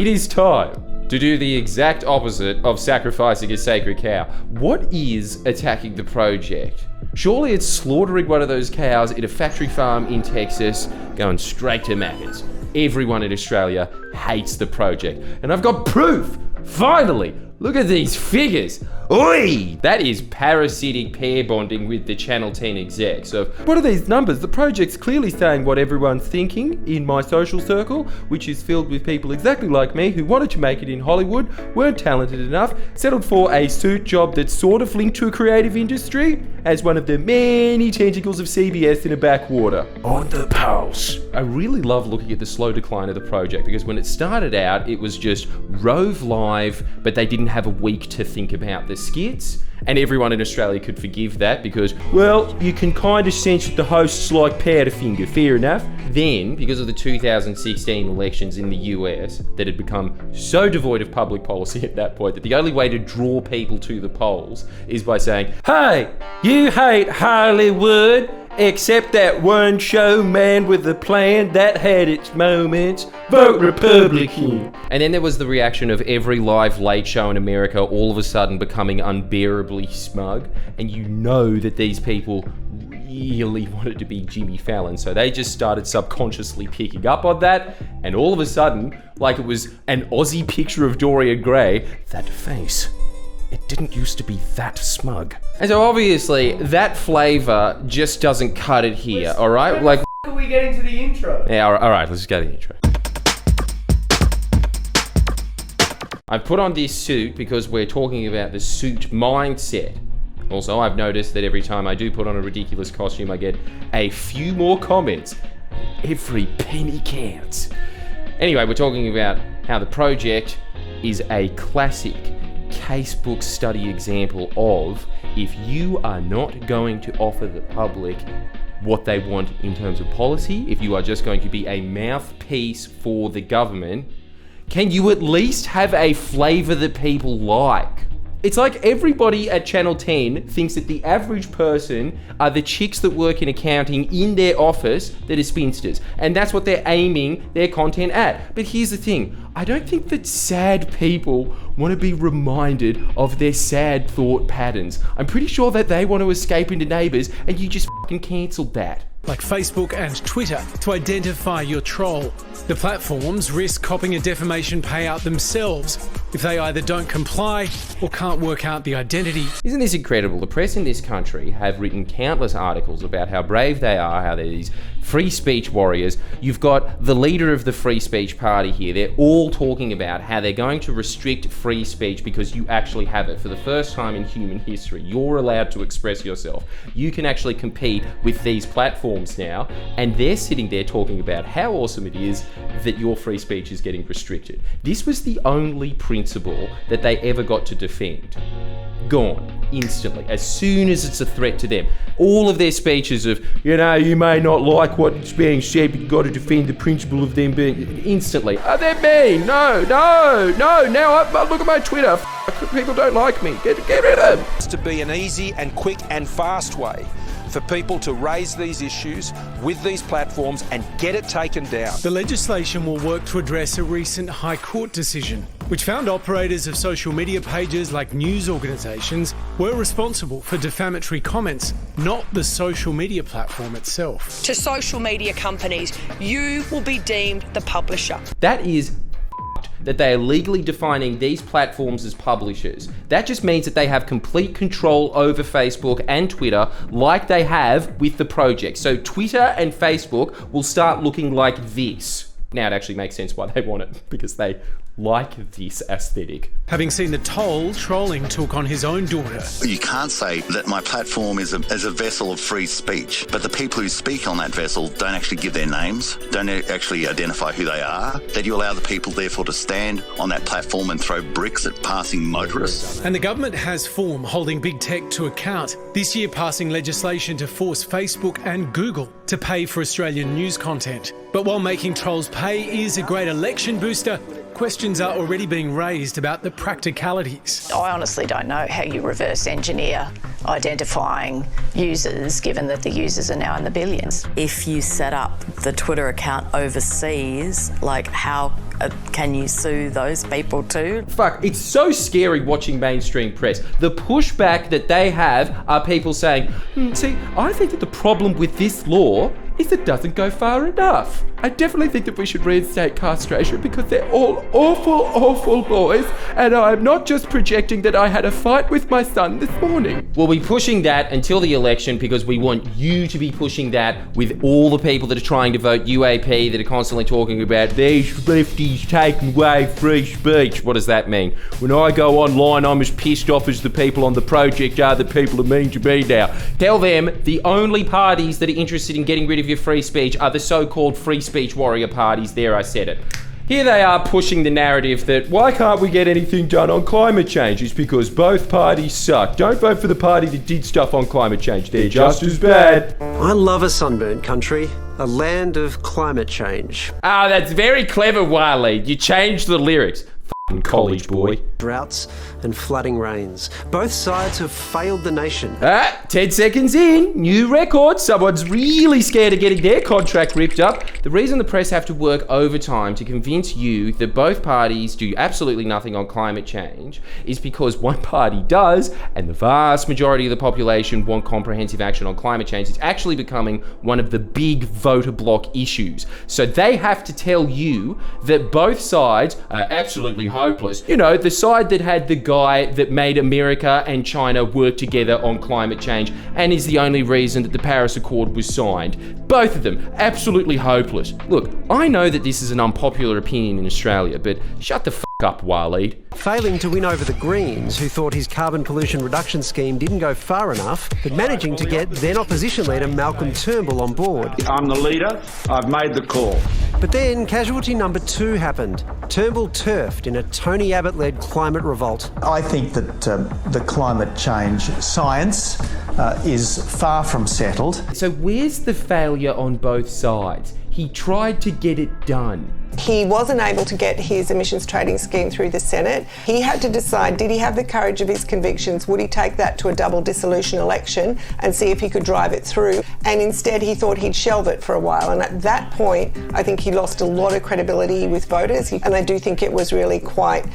It is time to do the exact opposite of sacrificing a sacred cow. What is attacking the project? Surely it's slaughtering one of those cows in a factory farm in Texas, going straight to Macca's. Everyone in Australia hates the project. And I've got proof! Finally! Look at these figures! Oi! That is parasitic pair bonding with the Channel 10 exec. So, what are these numbers? The project's clearly saying what everyone's thinking in my social circle, which is filled with people exactly like me who wanted to make it in Hollywood, weren't talented enough, settled for a suit job that's sort of linked to a creative industry, as one of the many tentacles of CBS in a backwater. On the pulse. I really love looking at the slow decline of the project, because when it started out, it was just Rove Live, but they didn't have a week to think about the skits, and everyone in Australia could forgive that because, well, you can kind of sense that the hosts like Powderfinger, fair enough. Then, because of the 2016 elections in the US that had become so devoid of public policy at that point that the only way to draw people to the polls is by saying, hey, you hate Hollywood, except that one show man with a plan that had its moments. Vote Republican. And then there was the reaction of every live late show in America all of a sudden becoming unbearably smug. And you know that these people really wanted to be Jimmy Fallon. So they just started subconsciously picking up on that. And all of a sudden, like it was an Aussie picture of Dorian Gray, that face, it didn't used to be that smug. And so obviously, that flavour just doesn't cut it here, alright? Like, are we getting to the intro? Yeah, alright, let's go to the intro. I put on this suit because we're talking about the suit mindset. Also, I've noticed that every time I do put on a ridiculous costume, I get a few more comments. Every penny counts. Anyway, we're talking about how the project is a classic casebook study example of if you are not going to offer the public what they want in terms of policy, if you are just going to be a mouthpiece for the government, can you at least have a flavour that people like? It's like everybody at Channel 10 thinks that the average person are the chicks that work in accounting in their office that are spinsters. And that's what they're aiming their content at. But here's the thing. I don't think that sad people want to be reminded of their sad thought patterns. I'm pretty sure that they want to escape into Neighbours and you just fucking cancelled that. Like Facebook and Twitter, to identify your troll. The platforms risk copping a defamation payout themselves if they either don't comply or can't work out the identity. Isn't this incredible? The press in this country have written countless articles about how brave they are, how they're these free speech warriors. You've got the leader of the free speech party here. They're all talking about how they're going to restrict free speech because you actually have it. For the first time in human history, you're allowed to express yourself. You can actually compete with these platforms now, and they're sitting there talking about how awesome it is that your free speech is getting restricted. This was the only principle that they ever got to defend. Gone instantly, as soon as it's a threat to them. All of their speeches of, you know, you may not like what's being said, but you've got to defend the principle of them being... Instantly. Oh, they're mean. No. Now look at my Twitter. People don't like me. Get rid of them. To be an easy and quick and fast way for people to raise these issues with these platforms and get it taken down. The legislation will work to address a recent High Court decision, which found operators of social media pages like news organisations were responsible for defamatory comments, not the social media platform itself. To social media companies, you will be deemed the publisher. That is that they are legally defining these platforms as publishers. That just means that they have complete control over Facebook and Twitter like they have with the project. So Twitter and Facebook will start looking like this. Now it actually makes sense why they want it, because they like this aesthetic. Having seen the toll trolling took on his own daughter. You can't say that my platform is a vessel of free speech, but the people who speak on that vessel don't actually give their names, don't actually identify who they are, that you allow the people therefore to stand on that platform and throw bricks at passing motorists. And the government has form holding big tech to account, this year passing legislation to force Facebook and Google to pay for Australian news content. But while making trolls pay is a great election booster, questions are already being raised about the practicalities. I honestly don't know how you reverse engineer identifying users, given that the users are now in the billions. If you set up the Twitter account overseas, like how can you sue those people too? Fuck, it's so scary watching mainstream press. The pushback that they have are people saying, see, I think that the problem with this law is it doesn't go far enough. I definitely think that we should reinstate castration because they're all awful, awful boys, and I'm not just projecting that I had a fight with my son this morning. We'll be pushing that until the election because we want you to be pushing that with all the people that are trying to vote UAP, that are constantly talking about these lefties taking away free speech. What does that mean? When I go online, I'm as pissed off as the people on the project are that people are mean to me now. Tell them the only parties that are interested in getting rid of your free speech are the so-called free speech warrior parties. There, I said it. Here they are pushing the narrative that why can't we get anything done on climate change? It's because both parties suck. Don't vote for the party that did stuff on climate change. They're just as bad. I love a sunburnt country, a land of climate change. Ah, that's very clever, Waleed. You changed the lyrics. Fucking college boy. Droughts and flooding rains. Both sides have failed the nation. 10 seconds in, new record. Someone's really scared of getting their contract ripped up. The reason the press have to work overtime to convince you that both parties do absolutely nothing on climate change is because one party does, and the vast majority of the population want comprehensive action on climate change. It's actually becoming one of the big voter block issues. So they have to tell you that both sides are absolutely hopeless. You know, the side that had the guy that made America and China work together on climate change and is the only reason that the Paris Accord was signed. Both of them, absolutely hopeless. Look, I know that this is an unpopular opinion in Australia, but shut the up, Waleed. Failing to win over the Greens, who thought his carbon pollution reduction scheme didn't go far enough, but managing to get then opposition leader Malcolm Turnbull on board. I'm the leader, I've made the call. But then casualty number 2 happened. Turnbull turfed in a Tony Abbott-led climate revolt. I think that the climate change science is far from settled. So where's the failure on both sides? He tried to get it done. He wasn't able to get his emissions trading scheme through the Senate. He had to decide, did he have the courage of his convictions? Would he take that to a double dissolution election and see if he could drive it through? And instead he thought he'd shelve it for a while. And at that point, I think he lost a lot of credibility with voters. And I do think it was really quite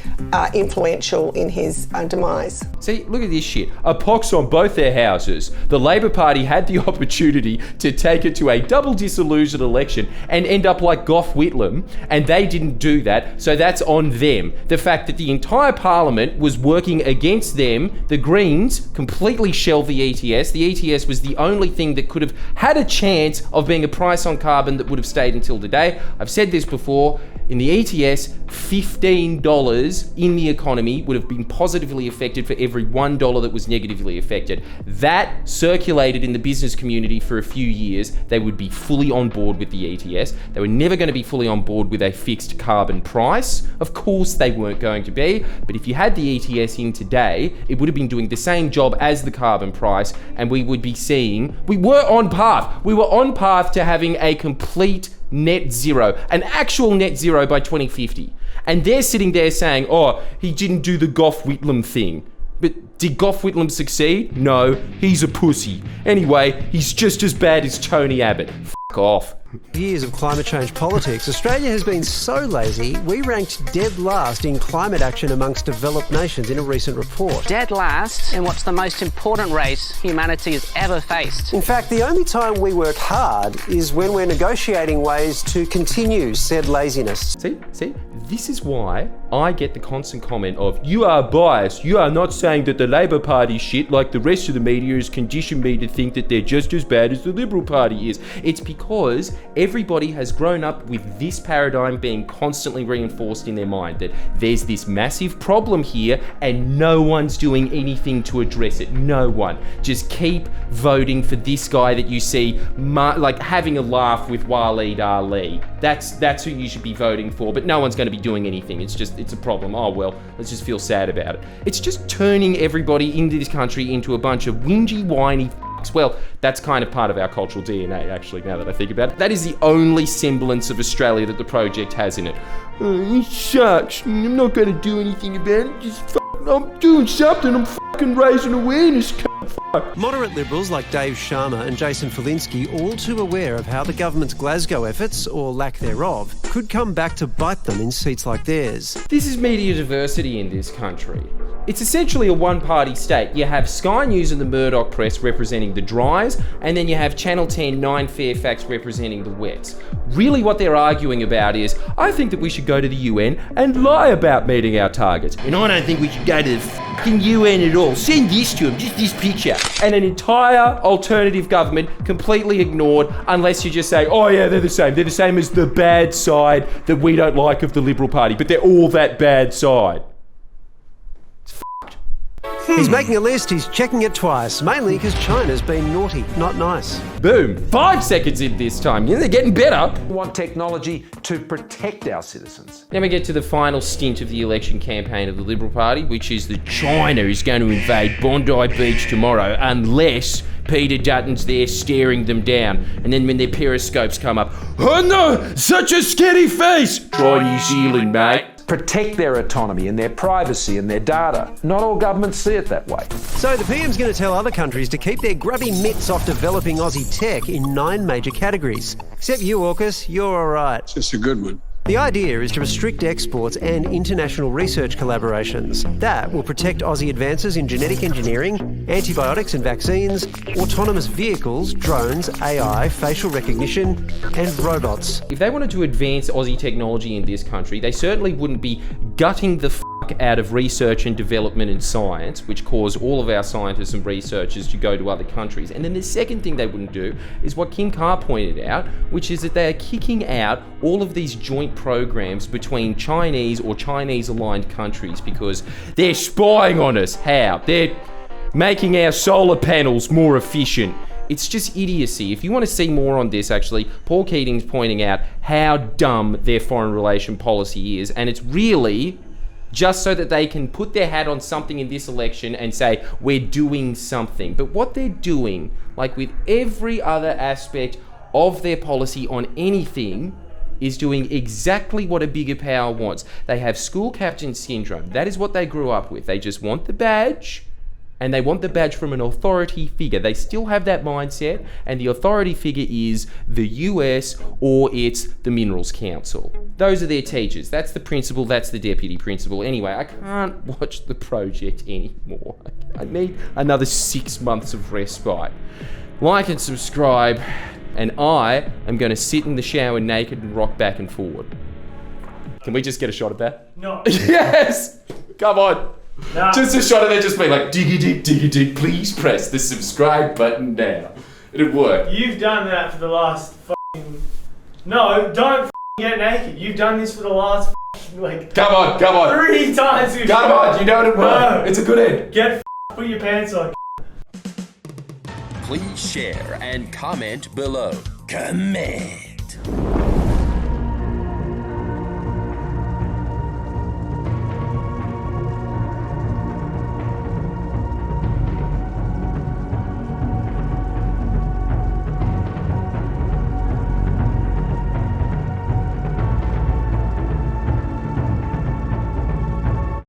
influential in his demise. See, look at this shit. A pox on both their houses. The Labor Party had the opportunity to take it to a double dissolution election and end up like Gough Whitlam, and they didn't do that, so that's on them. The fact that the entire parliament was working against them, the Greens completely shelved the ETS. The ETS was the only thing that could have had a chance of being a price on carbon that would have stayed until today. I've said this before, in the ETS, $15 in the economy would have been positively affected for every $1 that was negatively affected. That circulated in the business community for a few years. They would be fully on board with the ETS. They were never going to be fully on board with a fixed carbon price. Of course they weren't going to be, but if you had the ETS in today, it would have been doing the same job as the carbon price, and we would be seeing, we were on path to having a complete net zero, an actual net zero by 2050. And they're sitting there saying, oh, he didn't do the Gough Whitlam thing. But did Gough Whitlam succeed? No, he's a pussy. Anyway, he's just as bad as Tony Abbott. Fuck off. Years of climate change politics, Australia has been so lazy, we ranked dead last in climate action amongst developed nations in a recent report. Dead last in what's the most important race humanity has ever faced. In fact, the only time we work hard is when we're negotiating ways to continue said laziness. See, this is why I get the constant comment of, you are biased, you are not saying that the Labor Party shit like the rest of the media has conditioned me to think that they're just as bad as the Liberal Party is. It's because everybody has grown up with this paradigm being constantly reinforced in their mind, that there's this massive problem here and no one's doing anything to address it. No one. Just keep voting for this guy that you see like having a laugh with Waleed Ali. That's who you should be voting for, but no one's going to be doing anything. It's a problem. Oh well, let's just feel sad about it. It's just turning everybody in this country into a bunch of whingy, whiny bikes. Well, that's kind of part of our cultural DNA, actually, now that I think about it. That is the only semblance of Australia that the project has in it. It sucks. I'm not going to do anything about it. Just I'm doing something. I'm fucking raising awareness. Moderate Liberals like Dave Sharma and Jason Falinski, all too aware of how the government's Glasgow efforts, or lack thereof, could come back to bite them in seats like theirs. This is media diversity in this country. It's essentially a one-party state. You have Sky News and the Murdoch Press representing the dries, and then you have Channel 10, 9 Fairfax representing the wets. Really what they're arguing about is, I think that we should go to the UN and lie about meeting our targets. And I don't think we should go to the fucking UN at all. Send this to them, just this picture. And an entire alternative government completely ignored, unless you just say, oh yeah, they're the same. They're the same as the bad side that we don't like of the Liberal Party, but they're all that bad side. He's making a list, he's checking it twice, mainly because China's been naughty, not nice. Boom, 5 seconds in this time. Yeah, they're getting better. We want technology to protect our citizens. Then we get to the final stint of the election campaign of the Liberal Party, which is that China is going to invade Bondi Beach tomorrow unless Peter Dutton's there staring them down. And then when their periscopes come up, oh no, such a scary face! Try New Zealand, mate. Protect their autonomy and their privacy and their data. Not all governments see it that way. So the PM's going to tell other countries to keep their grubby mitts off developing Aussie tech in 9 major categories. Except you, AUKUS, you're all right. It's a good one. The idea is to restrict exports and international research collaborations. That will protect Aussie advances in genetic engineering, antibiotics and vaccines, autonomous vehicles, drones, AI, facial recognition, and robots. If they wanted to advance Aussie technology in this country, they certainly wouldn't be gutting the out of research and development and science, which cause all of our scientists and researchers to go to other countries. And then the second thing they wouldn't do is what King Carr pointed out, which is that they are kicking out all of these joint programs between Chinese or Chinese-aligned countries because they're spying on us. How? They're making our solar panels more efficient. It's just idiocy. If you want to see more on this, actually, Paul Keating's pointing out how dumb their foreign relation policy is, and it's really just so that they can put their hat on something in this election and say, we're doing something. But what they're doing, like with every other aspect of their policy on anything, is doing exactly what a bigger power wants. They have school captain syndrome. That is what they grew up with. They just want the badge, and they want the badge from an authority figure. They still have that mindset, and the authority figure is the US or it's the Minerals Council. Those are their teachers. That's the principal, that's the deputy principal. Anyway, I can't watch the project anymore. I need another 6 months of respite. Like and subscribe, and I am going to sit in the shower naked and rock back and forward. Can we just get a shot of that? No. Yes! Come on. Nah. Just a shot of that just being like, diggy dig, please press the subscribe button now. It'd work. You've done that for the last fucking... No, don't get naked. You've done this for the last like... Come on. 3 times. Come on, you know it work. No. It's a good end. Get put your pants on. Please share and comment below. Comment.